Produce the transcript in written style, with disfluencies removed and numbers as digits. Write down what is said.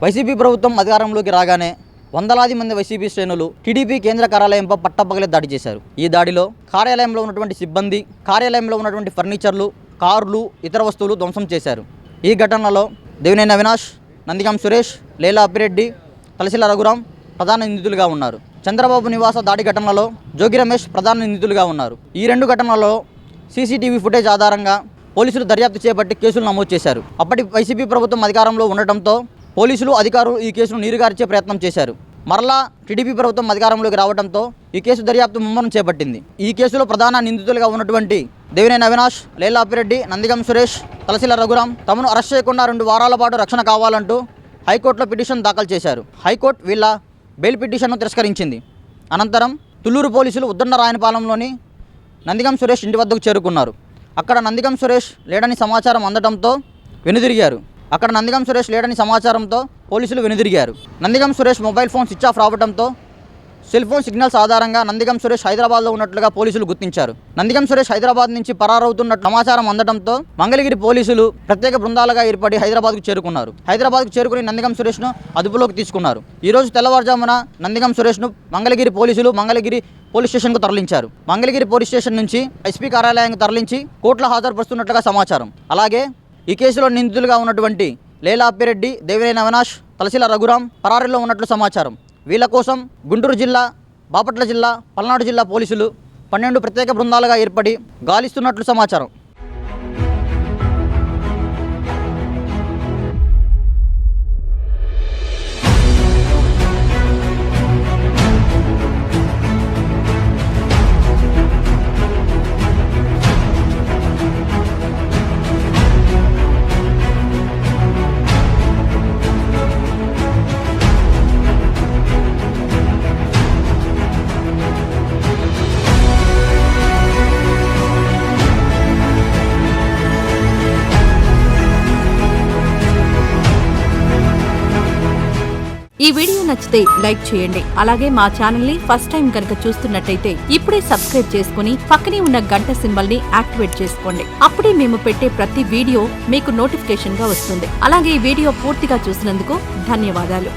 YCP ప్రభుత్వం అధికారంలోకి రాగానే వందలాది మంది వైసీపీ శ్రేణులు టీడీపీ కేంద్ర కార్యాలయంపై పట్టపగలే దాడి చేశారు. ఈ దాడిలో కార్యాలయంలో ఉన్నటువంటి సిబ్బంది, కార్యాలయంలో ఉన్నటువంటి ఫర్నిచర్లు, కార్లు, ఇతర వస్తువులు ధ్వంసం చేశారు. ఈ ఘటనలో దేవినేని అవినాష్, నందిగం సురేష్, లేలా అప్పిరెడ్డి, తలసిల రఘురాం ప్రధాన నిందితులుగా ఉన్నారు. చంద్రబాబు నివాస దాడి ఘటనలో జోగి రమేష్ ప్రధాన నిందితులుగా ఉన్నారు. ఈ రెండు ఘటనలలో సీసీటీవీ ఫుటేజ్ ఆధారంగా పోలీసులు దర్యాప్తు చేపట్టి కేసులు నమోదు చేశారు. అప్పటి వైసీపీ ప్రభుత్వం అధికారంలో ఉండటంతో పోలీసులు, అధికారులు ఈ కేసును నీరుగార్చే ప్రయత్నం చేశారు. మరలా టీడీపీ ప్రభుత్వం అధికారంలోకి రావడంతో ఈ కేసు దర్యాప్తు ముమ్మరం చేపట్టింది. ఈ కేసులో ప్రధాన నిందితులుగా ఉన్నటువంటి దేవినేని అవినాష్, లేలా అప్పిరెడ్డి, నందిగం సురేష్, తలసిల రఘురాం తమను అరెస్ట్ చేయకుండా 2 వారాల పాటు రక్షణ కావాలంటూ హైకోర్టులో పిటిషన్ దాఖలు చేశారు. హైకోర్టు వీళ్ళ బెయిల్ పిటిషన్ను తిరస్కరించింది. అనంతరం తుళ్లూరు పోలీసులు ఉద్దండరాయనపాలెంలోని నందిగం సురేష్ ఇంటి వద్దకు చేరుకున్నారు. అక్కడ నందిగం సురేష్ లేడని సమాచారం అందడంతో వెనుదిరిగారు. పోలీసులు వెనుదిరిగారు. Nandigam Suresh mobile phone switch off రావడంతో సెల్ ఫోన్ సిగ్నల్స్ ఆధారంగా నందిగం సురేష్ హైదరాబాద్లో ఉన్నట్లుగా పోలీసులు గుర్తించారు. నందిగం సురేష్ హైదరాబాద్ నుంచి పరారవుతున్నట్టు సమాచారం అందడంతో మంగళగిరి పోలీసులు ప్రత్యేక బృందాలుగా ఏర్పడి హైదరాబాద్కు చేరుకున్నారు. హైదరాబాద్కు చేరుకుని నందిగం సురేష్ను అదుపులోకి తీసుకున్నారు. ఈరోజు తెల్లవారుజామున నందిగం సురేష్ను మంగళగిరి పోలీసులు మంగళగిరి పోలీస్ స్టేషన్కు తరలించారు. మంగళగిరి పోలీస్ స్టేషన్ నుంచి ఎస్పీ కార్యాలయానికి తరలించి కోర్టులో హాజరుపరుస్తున్నట్లుగా సమాచారం. అలాగే ఈ కేసులో నిందితులుగా ఉన్నటువంటి లేలా అప్పిరెడ్డి, దేవినేని అవినాష్, తలసిల రఘురాం పరారీలో ఉన్నట్లు సమాచారం. వీళ్ళ కోసం గుంటూరు జిల్లా, బాపట్ల జిల్లా, పల్నాడు జిల్లా పోలీసులు 12 ప్రత్యేక బృందాలుగా ఏర్పడి గాలిస్తున్నట్లు సమాచారం. ఈ వీడియో నచ్చితే లైక్ చేయండి. అలాగే మా ఛానల్ ని ఫస్ట్ టైం కనుక చూస్తున్నట్టయితే ఇప్పుడే సబ్స్క్రైబ్ చేసుకుని పక్కనే ఉన్న గంట సింబల్ ని యాక్టివేట్ చేసుకోండి. అప్పుడే మేము పెట్టే ప్రతి వీడియో మీకు నోటిఫికేషన్ గా వస్తుంది. అలాగే ఈ వీడియో పూర్తిగా చూసినందుకు ధన్యవాదాలు.